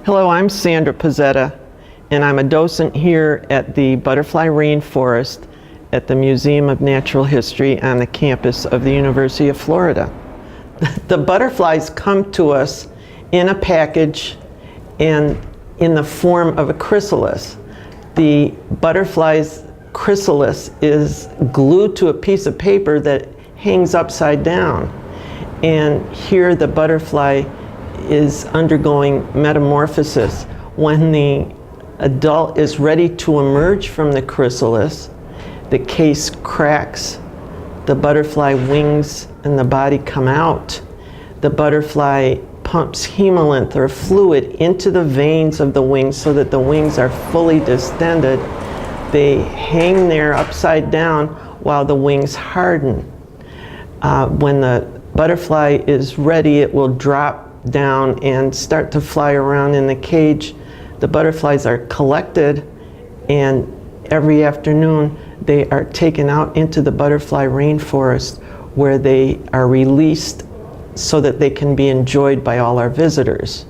Hello, I'm Sandra Pizzetta, and I'm a docent here at the Butterfly Rainforest at the Museum of Natural History on the campus of the University of Florida. The butterflies come to us in a package and in the form of a chrysalis. The butterfly's chrysalis is glued to a piece of paper that hangs upside down. And here the butterfly is undergoing metamorphosis. When the adult is ready to emerge from the chrysalis, the case cracks, the butterfly wings and the body come out. The butterfly pumps hemolymph or fluid into the veins of the wings so that the wings are fully distended. They hang there upside down while the wings harden. When the butterfly is ready, it will drop down and start to fly around in the cage. The butterflies are collected, and every afternoon they are taken out into the butterfly rainforest where they are released so that they can be enjoyed by all our visitors.